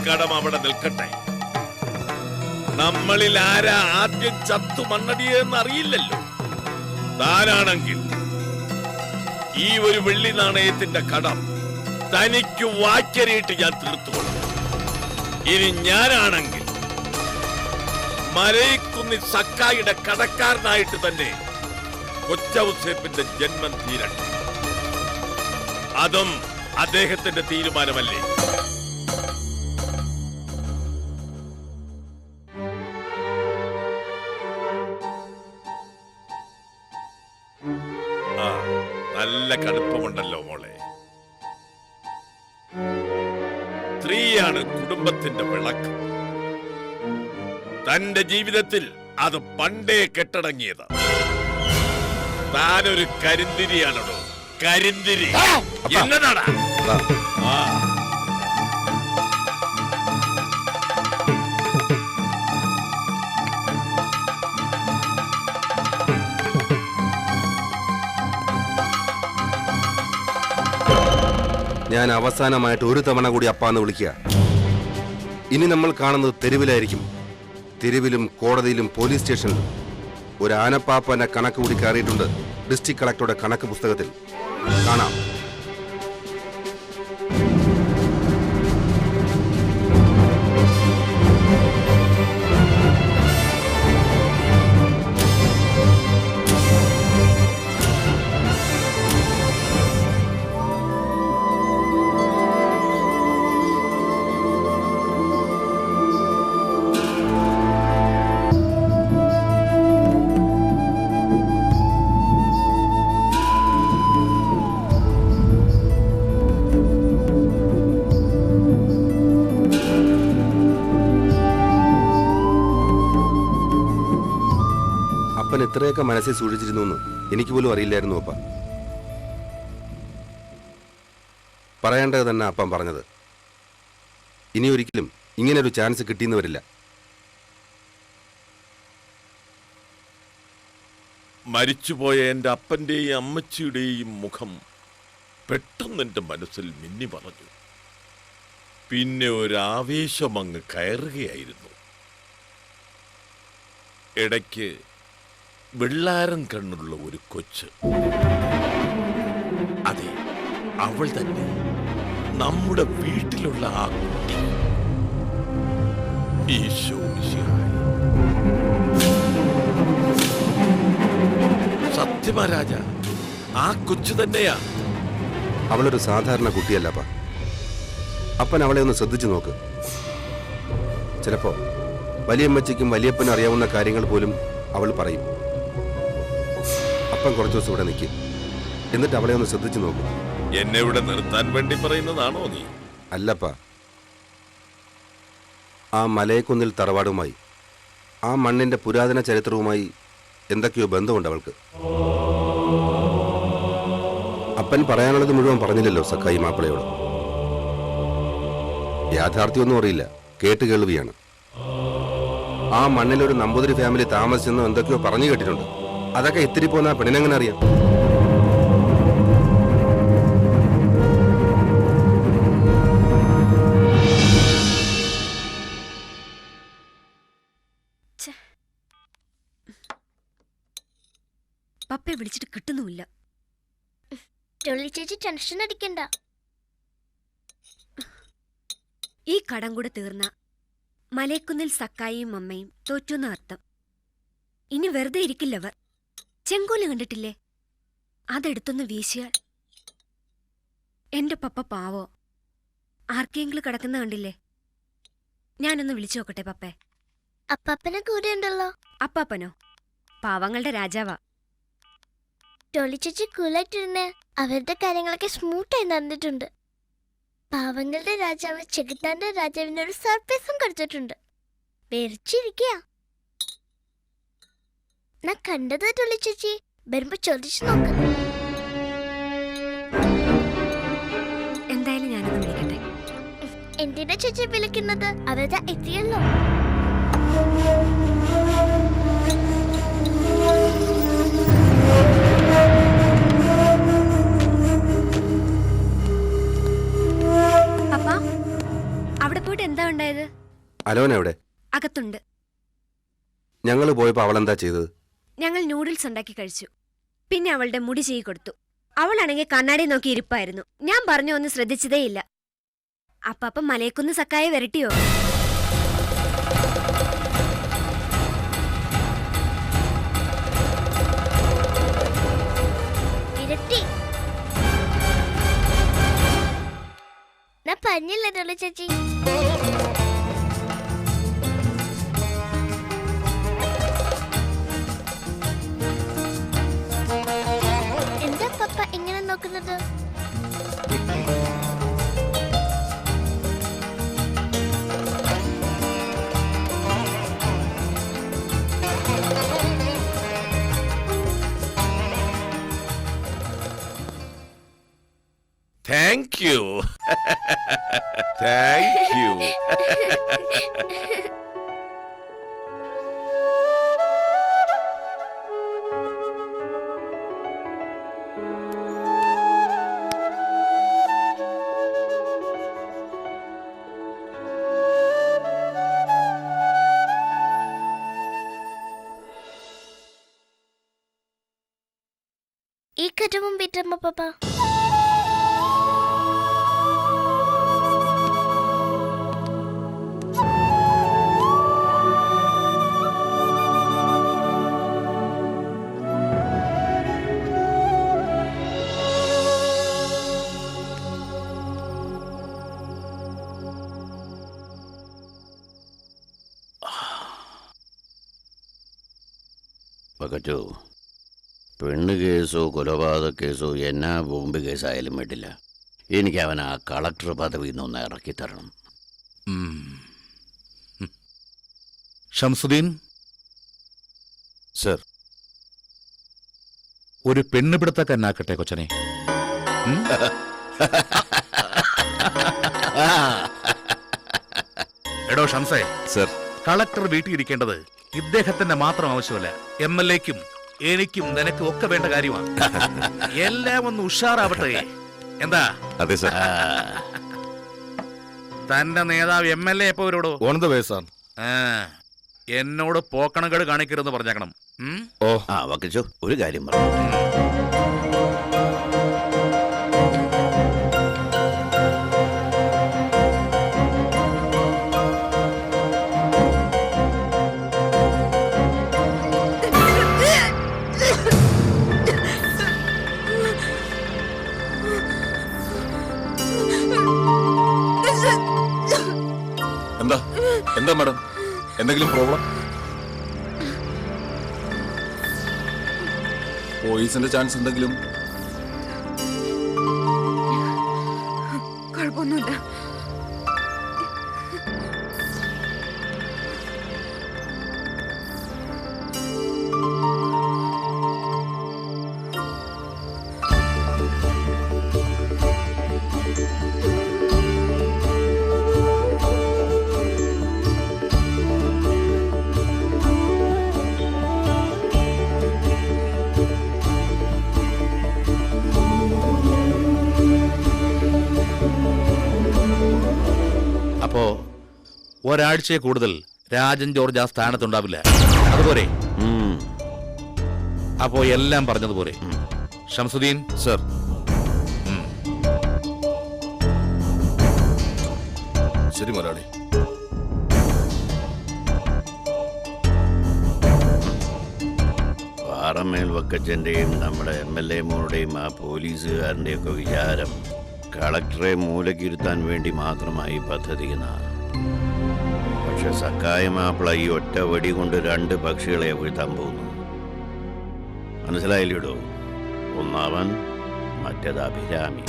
കടം അവിടെ നിൽക്കട്ടെ. നമ്മളിൽ ആരാ ആദ്യം ചത്തു മണ്ണടിയെന്ന് അറിയില്ലല്ലോ. താനാണെങ്കിൽ ഈ ഒരു വെള്ളി നാണയത്തിന്റെ കടം തനിക്ക് വാക്കരിയിട്ട് ഞാൻ തീർത്തുകൊള്ളു. ഇനി ഞാനാണെങ്കിൽ മലയിക്കുന്നിൽ സക്കായിയുടെ കടക്കാരനായിട്ട് തന്നെ കൊച്ചൗസേപ്പിന്റെ ജന്മം തീരട്ടെ. അതും അദ്ദേഹത്തിന്റെ തീരുമാനമല്ലേ? ആ, നല്ല കടുപ്പമുണ്ടല്ലോ മോളെ. സ്ത്രീയാണ് കുടുംബത്തിന്റെ വിളക്ക്. തന്റെ ജീവിതത്തിൽ അത് പണ്ടേ കെട്ടടങ്ങിയത്. താനൊരു കരിന്തിരിയാണോ? കരിന്തിരി എന്നതാടാ? ഞാൻ അവസാനമായിട്ട് ഒരു തവണ കൂടി അപ്പാന്ന് വിളിക്കുക. ഇനി നമ്മൾ കാണുന്നത് തെരുവിലായിരിക്കും. തെരുവിലും കോടതിയിലും പോലീസ് സ്റ്റേഷനിലും ഒരു ആനപ്പാപ്പന്റെ കണക്ക് കൂടി കയറിയിട്ടുണ്ട് ഡിസ്ട്രിക്ട് കളക്ടറുടെ കണക്ക് പുസ്തകത്തിൽ. കാണാം. ഇത്രയൊക്കെ മനസ്സിൽ സൂക്ഷിച്ചിരുന്നു എന്ന് എനിക്ക് പോലും അറിയില്ലായിരുന്നു അപ്പ. പറയേണ്ടത് തന്നെ അപ്പം പറഞ്ഞത്. ഇനി ഒരിക്കലും ഇങ്ങനൊരു ചാൻസ് കിട്ടിയെന്ന് വരില്ല. മരിച്ചുപോയ എന്റെ അപ്പന്റെയും അമ്മച്ചിയുടെയും മുഖം പെട്ടെന്ന് എന്റെ മനസ്സിൽ മിന്നി പറഞ്ഞു. പിന്നെ ഒരു ആവേശം അങ്ങ് കയറുകയായിരുന്നു. ഇടയ്ക്ക് വെള്ളാരം കണ്ണുള്ള ഒരു കൊച്ച്, അതെ, അവൾ തന്നെ, നമ്മുടെ വീട്ടിലുള്ള ആ കുട്ടി. ഈശോ സത്യമാ രാജ, ആ കൊച്ചു തന്നെയാ. അവളൊരു സാധാരണ കുട്ടിയല്ലപ്പ. അപ്പൻ അവളെ ഒന്ന് ശ്രദ്ധിച്ചു നോക്ക്. ചിലപ്പോ വലിയമ്മച്ചിക്കും വലിയപ്പനും അറിയാവുന്ന കാര്യങ്ങൾ പോലും അവൾ പറയും. അപ്പം കുറച്ചു ദിവസം ഇവിടെ നിൽക്കും. എന്നിട്ട് അവളെ ഒന്ന് ശ്രദ്ധിച്ചു നോക്കും. എന്നെ ഇവിടെ നിർത്താൻ വേണ്ടി പറയുന്നതാണോ നീ? അല്ലപ്പ. ആ മലയക്കുന്നിൽ തറവാടുമായി, ആ മണ്ണിന്റെ പുരാതന ചരിത്രവുമായി എന്തൊക്കെയോ ബന്ധമുണ്ട് അവൾക്ക്. അപ്പൻ പറയാനുള്ളത് മുഴുവൻ പറഞ്ഞില്ലല്ലോ സക്കായി മാപ്പിളയോട്. യാഥാർത്ഥ്യമൊന്നും അറിയില്ല, കേട്ട് കേൾവിയാണ്. ആ മണ്ണിലൊരു നമ്പൂതിരി ഫാമിലി താമസിച്ചെന്ന് എന്തൊക്കെയോ പറഞ്ഞു കേട്ടിട്ടുണ്ട്. അതൊക്കെ ഇത്തിരി പോന്ന പെണ്ണിനെങ്ങനെ അറിയാം? പപ്പയെ വിളിച്ചിട്ട് കിട്ടുന്നുമില്ല. ചേച്ചി ടെൻഷൻ അടിക്കണ്ട. ഈ കടം കൂടെ തീർന്ന മലയക്കുന്നിൽ സക്കായിയും അമ്മയും തോറ്റുന്ന അർത്ഥം. ഇനി വെറുതെ ഇരിക്കില്ലവർ. ചെങ്കോല് കണ്ടിട്ടില്ലേ? അതെടുത്തൊന്ന് വീശിയാൽ. എന്റെ പപ്പ പാവോ, ആർക്കെങ്കിലും കിടക്കുന്ന കണ്ടില്ലേ? ഞാനൊന്ന് വിളിച്ചു നോക്കട്ടെ പപ്പേ. അപ്പാപ്പനെ കൂടെ ഉണ്ടല്ലോ. അപ്പാപ്പനോ? പാവങ്ങളുടെ രാജാവാ. ചേച്ചി കൂലായിട്ടിരുന്നേ. അവരുടെ കാര്യങ്ങളൊക്കെ സ്മൂത്തായി നടന്നിട്ടുണ്ട്. പാവങ്ങളുടെ രാജാവ് ചെകുത്താന്റെ രാജാവിനൊരു സർപ്രൈസും കൊടുത്തിട്ടുണ്ട്. വെറിച്ചിരിക്കുക. ഞാൻ കണ്ടത് ചേച്ചി. വരുമ്പോ ചോദിച്ചു നോക്ക്. എന്തായാലും ഞാനൊന്ന് വിളിക്കട്ടെ. എന്തിനാ ചേച്ചി വിളിക്കുന്നത്? അവരുടെ എത്തിയല്ലോ. പപ്പ, അവിടെ പോയിട്ട് എന്താ ഉണ്ടായി? അലോന എവിടെ? അകത്തുണ്ട്. ഞങ്ങൾ പോയപ്പോ അവളെന്താ ചെയ്തത്? ഞങ്ങൾ നൂഡിൽസ് ഉണ്ടാക്കി കഴിച്ചു. പിന്നെ അവളുടെ മുടി ചെയ്യി കൊടുത്തു. അവളാണെങ്കിൽ കണ്ണാടി നോക്കി ഇരിപ്പായിരുന്നു. ഞാൻ പറഞ്ഞു ഒന്ന് ശ്രദ്ധിച്ചതേയില്ല. അപ്പം മലയക്കുന്ന് സക്കായെ വരട്ടിയോ? ഇരട്ടി ഞാൻ പറഞ്ഞില്ലേ തുള്ളി ചേച്ചി. എന്താ പപ്പ ഇങ്ങനെ നോക്കുന്നത്? Thank you. Thank you. ഈ കറ്റവും പീറ്റമ്മ പപ്പ. പകച്ചോ, പെണ്ണ് കേസോ കൊലപാതക കേസോ എന്നാ ബോംബ് കേസായാലും വേണ്ടില്ല, എനിക്ക് അവൻ ആ കളക്ടർ പദവി നിന്നൊന്ന് ഇറക്കി തരണം. ഷംസുദ്ദീൻ സർ. ഒരു പെണ്ണുപിടുത്തക്കാരനാക്കട്ടെ കൊച്ചനെ. എടോ ഷംസേ, സർ. കളക്ടർ വീട്ടിൽ ഇരിക്കേണ്ടത് ഇദ്ദേഹത്തിന്റെ മാത്രം ആവശ്യമല്ല, MLA-ക്കും എനിക്കും നിനക്കും ഒക്കെ വേണ്ട കാര്യമാണ്. എല്ലാം ഒന്ന് ഉഷാറാവട്ടെ. എന്താ? അതെ സർ. തന്റെ നേതാവ് MLA എപ്പോ വരോടോ? On the way sir. എന്നോട് പോക്കണക്കേട് കാണിക്കരുതെന്ന് പറഞ്ഞേക്കണം. ഓ. വക്കച്ചോ, ഒരു കാര്യം പറഞ്ഞു. എന്താ എന്താ മാഡം, എന്തെങ്കിലും പ്രോബ്ലം? പോയിസിന്റെ ചാൻസ് എന്തെങ്കിലും? കുഴപ്പമൊന്നുമില്ല. അപ്പോ ഒരാഴ്ചയെ കൂടുതൽ രാജൻ ജോർജ് ആ സ്ഥാനത്തുണ്ടാവില്ല, അതുപോലെ. അപ്പോ എല്ലാം പറഞ്ഞതുപോലെ. ഷംസുദ്ദീൻ സർ. ശരി മുതലാളി. പാറമേൽ വക്കച്ചന്റെയും നമ്മുടെ MLA മോളുടെയും ആ പോലീസുകാരൻ്റെയൊക്കെ വിചാരം കളക്ടറെ മൂലക്കിരുത്താൻ വേണ്ടി മാത്രമായി പദ്ധതി എന്നാണ്. പക്ഷെ സക്കായ മാപ്പിള ഈ ഒറ്റ വടി കൊണ്ട് 2 പക്ഷികളെ വീഴ്ത്താൻ പോകുന്നു. മനസ്സിലായില്ലടോ? ഒന്നവൻ, മറ്റേത് അഭിരാമി.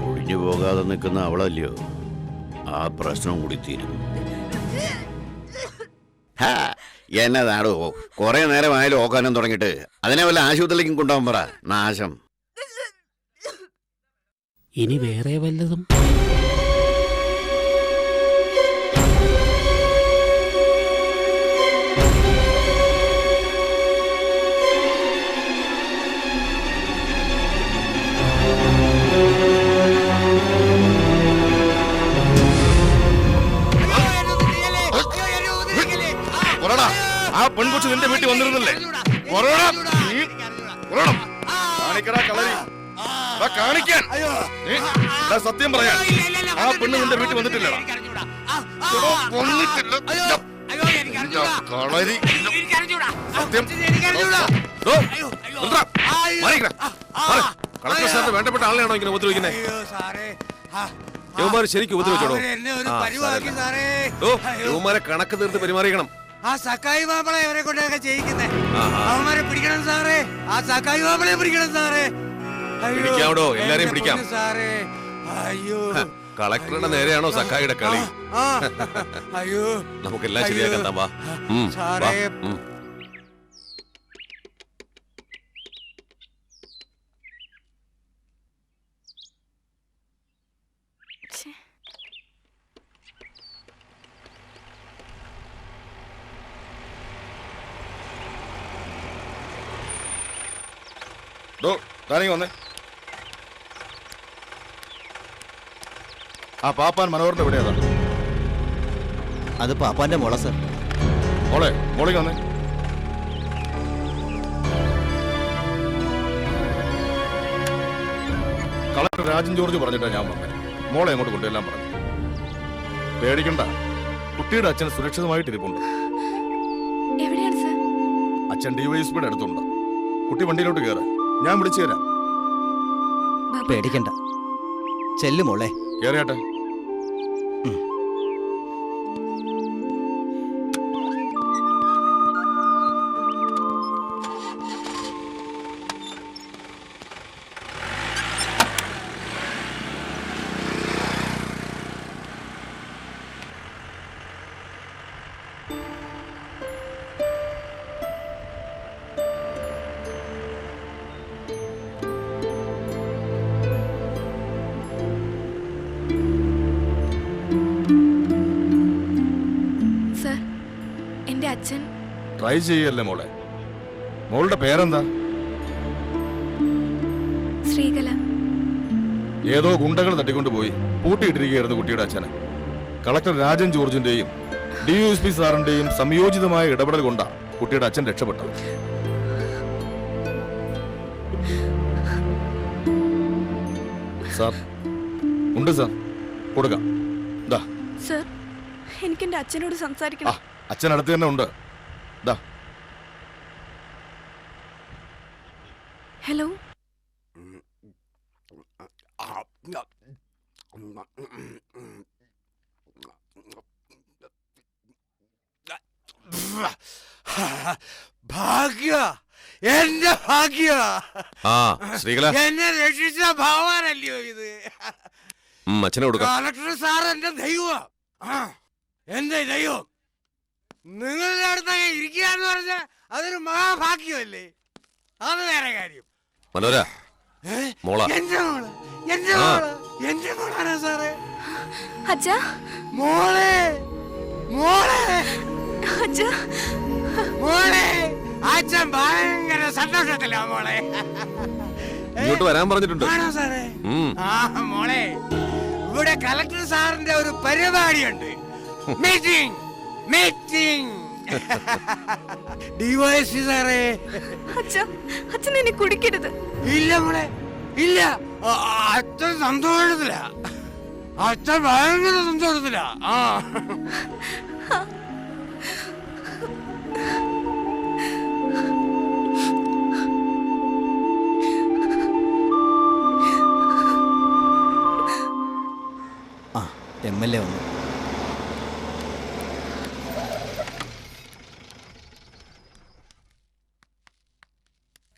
ഒഴിഞ്ഞു പോകാതെ നിൽക്കുന്ന അവളല്ലയോ, ആ പ്രശ്നം കൂടി തീരും. എന്നതാണോ കുറെ നേരമായാലും ഓക്കാനം തുടങ്ങിയിട്ട്? അതിനെ വല്ല ആശുപത്രിയിലേക്കും കൊണ്ടുപോകാൻ പറ. നാശം. ഇനി വേറെ വല്ലതും? പറടാ, ആ പെൺകൊച്ചു നിന്റെ വീട്ടിൽ വന്നിരുന്നില്ലേ? പറടാ, നീ പറയണം. കാണിക്കടാ കളരി. ദാ കാണിക്കാൻ. ദാ സത്യം പറയാൻ. ആ പെണ്ണ് നിന്റെ വീട്ടിൽ വന്നിട്ടില്ലടാ. എടോ, വന്നിട്ടില്ല. ഇതാ കളരി. സത്യം. ദോ, നിർത്തടാ. മാറിക്കടാ. മാറ്. കളക്ടർ സാറിന് വേണ്ടപ്പെട്ട ആളെയാണോ ഇങ്ങനെ ഉപദ്രവിക്കുന്നത്? യുവമാരെ ശരിക്കും ഉപദ്രവിച്ചോടോ? യുവമാരെ കണക്ക് തീർത്ത് പെരുമാറിക്കണം. ആ സക്കായി മാപ്പിളെ ഇവരെ കൊണ്ടൊക്കെ ചെയ്യിക്കുന്നേ. അവന്മാരെ പിടിക്കണം സാറേ. ആ സക്കായി മാപ്പിളെ പിടിക്കണം സാറേ. പിടിക്കാവിടോ, എല്ലാരെയും പിടിക്കാം സാറേ. അയ്യോ, കളക്ടറുടെ നേരെയാണോ സക്കായിയുടെ കളി? അയ്യോ, നമുക്കെല്ലാം ശരിയാക്കാം. വാ. സാറേ. താനീ വന്നേ. ആ പാപ്പാൻ മനോഹറിന്റെ എവിടെയാ? അത് പാപ്പാന്റെ മോള സർ. മോളേക്ക് വന്നേ. കളക്ടർ രാജൻ ജോർജ് പറഞ്ഞിട്ടാ ഞാൻ വന്നേ. മോളെ അങ്ങോട്ട് കൊണ്ടുവരാൻ പറഞ്ഞു. പേടിക്കണ്ട, കുട്ടിയുടെ അച്ഛൻ സുരക്ഷിതമായിട്ട് ഇരിപ്പുണ്ട്. എവിടെയാണ് സർ? അച്ഛൻ ഡിവൈഎസ്പിയുടെ അടുത്തുണ്ട്. കുട്ടി വണ്ടിയിലോട്ട് കയറ, ഞാൻ വിളിച്ചു തരാം. പേടിക്കണ്ട, ചെല്ലു മോളെ. കേറിയാട്ടെ. അച്ഛൻ ട്രൈ ചെയ്യല്ലേ മോളെ. മോളുടെ പേരെന്താ? ശ്രീകല. ഏതോ ഗുണ്ടകൾ തട്ടിക്കൊണ്ടുപോയി പൂട്ടിയിട്ടിരിക്കുകയായിരുന്നു കുട്ടിയുടെ അച്ഛനെ. കളക്ടർ രാജൻ ജോർജിന്റെയും ഡിവൈഎസ്പി സാറിന്റെയും സംയോജിതമായ ഇടപെടൽ കൊണ്ടാണ് കുട്ടിയുടെ അച്ഛൻ രക്ഷപ്പെട്ടത്. സാർ ഉണ്ട് സാർ, കൊടുക്കാം. സർ, എനിക്ക് എന്റെ അച്ഛനോട് സംസാരിക്കണം. അച്ഛൻ അടുത്ത് തന്നെ ഉണ്ട്. ഹലോ. ഭാഗ്യ, എന്റെ ഭാഗ്യ. ശ്രീകല, എന്നെ രക്ഷിച്ച ഭഗവാനല്ലയോ ഇത്? അച്ഛനെ കൊടുക്കാം. കളക്ടർ സാർ എന്റെ ദൈവം, എന്റെ ദൈവം. നിങ്ങളുടെ അടുത്തൊക്കെ ഇരിക്കുക എന്ന് പറഞ്ഞാൽ അതൊരു മഹാഭാഗ്യമല്ലേ? അത് വേറെ കാര്യം. മനോര, മോള. എന്റെ മോള്, എന്റെ മോള്, എന്റെ മോളാണ് സാറേ. അച്ഛാ, മോളെ, മോളെ, അച്ഛാ, മോളെ. അച്ഛൻ ഭയങ്കര സന്തോഷത്തിലാ മോളെ. ഇങ്ങോട്ട് വരാൻ പറഞ്ഞിട്ടുണ്ട്. ആണോ സാറേ? മോളെ, ഇവിടെ കളക്ടർ സാറിന്റെ ഒരു പരിപാടിയുണ്ട്. Meeting, meeting. ഡിവൈഎസ്പി സാറേ. അച്ഛൻ എന്നെ കുടിക്കരുത്. ഇല്ല മോളെ, ഇല്ല. അച്ഛൻ സന്തോഷത്തില, അച്ഛൻ ഭയങ്കര സന്തോഷത്തില. MLA വന്നു.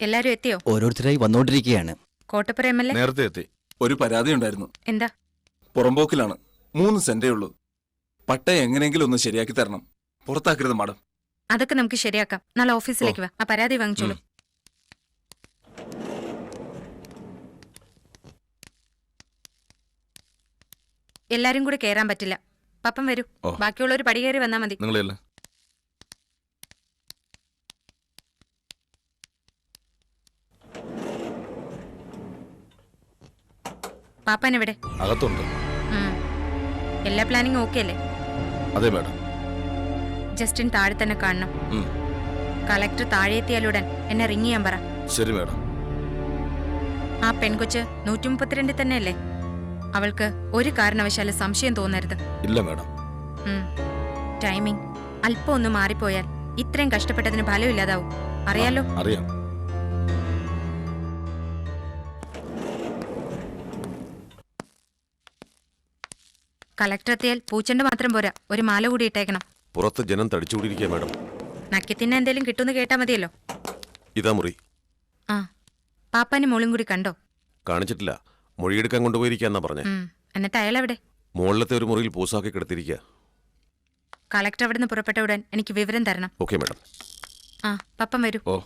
എല്ലാരും എത്തിയോ? ഓരോരുത്തരായി വന്നോണ്ടിരിക്കുകയാണ്. കോട്ടപ്പുറ MLA നേരത്തെ എത്തി. ഒരു പരാതി ഉണ്ടായിരുന്നു. എന്താ? പുറമ്പോക്കിലാണ്, 3 സെന്റേ ഉള്ളൂ. പട്ടയം എങ്ങനെയെങ്കിലും ഒന്ന് ശരിയാക്കി തരണം. പുറത്താക്കരുത് മാഡം. അതൊക്കെ നമുക്ക് ശരിയാക്കാം. നാളെ ഓഫീസിലേക്ക് വാ, ആ പരാതി വാങ്ങിച്ചോളൂ. എല്ലാരും കൂടെ കേറാൻ പറ്റില്ല. പപ്പൻ വരൂ, ബാക്കിയുള്ളവർ പടി കയറി വന്നാ മതി. നിങ്ങളെയല്ല. പാപ്പൻ എവിടെ? അകത്തുണ്ട്. എല്ലാ പ്ലാനിങ് ഓക്കെ അല്ലേ? അതെ മാഡം. ജസ്റ്റിൻ താഴെ തന്നെ കാണണം. ഉം. കളക്ടർ താഴെ എത്തിയാലുടൻ എന്നെ റിങ് ചെയ്യാൻ പറ. ശരി മാഡം. ആ പെൺകൊച്ച് 132 തന്നെയല്ലേ? അവൾക്ക് ഒരു കാരണവശാലും സംശയം തോന്നരുത്. ഇല്ല മാഡം. ടൈമിംഗ് അല്പം ഒന്ന് മാറിപ്പോയാൽ ഇത്രയും കഷ്ടപ്പെട്ടതിന് ഫലമില്ലാതാവും. അറിയാലോ? അറിയാം. കളക്ടർ എത്തിയാൽ പൂച്ചെണ്ട് മാത്രം പോരാ, ഒരു മാല കൂടി ഇട്ടേക്കണം. പുറത്ത് ജനം തടിച്ചുകൂടിയിരിക്കുക മാഡം. നക്കിത്തിന് എന്തേലും കിട്ടുമെന്ന് കേട്ടാ മതിയല്ലോ. ഇതാ മുറി. ആ പാപ്പാനും മോളും കൂടി കണ്ടോ? കാണിച്ചിട്ടില്ല. മൊഴിയെടുക്കാൻ കൊണ്ടുപോയിരിക്കാന്നാ പറഞ്ഞേ. എന്നിട്ട് അയാളെവിടെ? മുകളിലത്തെ ഒരു മുറിയിൽ പൂസാക്കി കിടത്തിരിക്കുക. കളക്ടർ അവിടുന്ന് പുറപ്പെട്ട ഉടൻ എനിക്ക് വിവരം തരണം. Okay madam. ആ പപ്പൻ വരൂ. ഓ.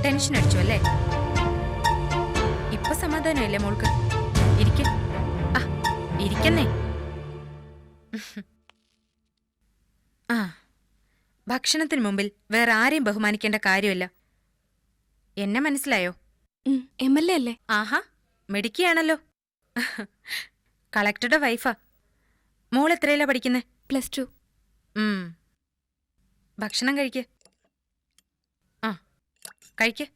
ടെൻഷൻ അടിച്ചു അല്ലേ? ഇപ്പൊ സമാധാനമല്ലേ മോൾക്ക്? ഇരിക്കുന്നേ. ആ ഭക്ഷണത്തിന് മുമ്പിൽ വേറെ ആരെയും ബഹുമാനിക്കേണ്ട കാര്യമില്ല. എന്നെ മനസ്സിലായോ? MLA അല്ലേ? ആഹാ മിടുക്കിയാണല്ലോ. കളക്ടറുടെ വൈഫാ. മോൾ എത്രയിലാ പഠിക്കുന്നേ? +2. ഭക്ഷണം കഴിക്ക്. ആ കഴിക്ക്.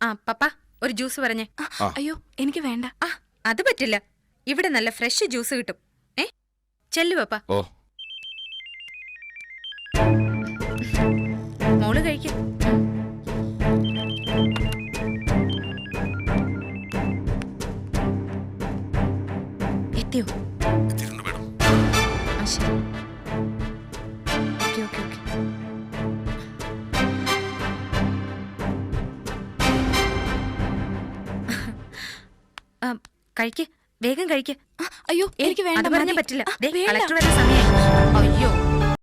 ആ പപ്പ ഒരു ജ്യൂസ് പറഞ്ഞേ. അയ്യോ എനിക്ക് വേണ്ട. ആ അത് പറ്റില്ല. ഇവിടെ നല്ല ഫ്രഷ് ജ്യൂസ് കിട്ടും. ചെല്ലു പപ്പ. ഓ. മോള് കഴിക്ക്. എത്തിയോ? ആ ശരി. Okay okay okay. കഴിക്ക്, വേഗം കഴിക്ക്. അയ്യോ എനിക്ക് വേണ്ട. അത് പറഞ്ഞാ പറ്റില്ല. കളക്ടർ വരുന്ന സമയം. അയ്യോ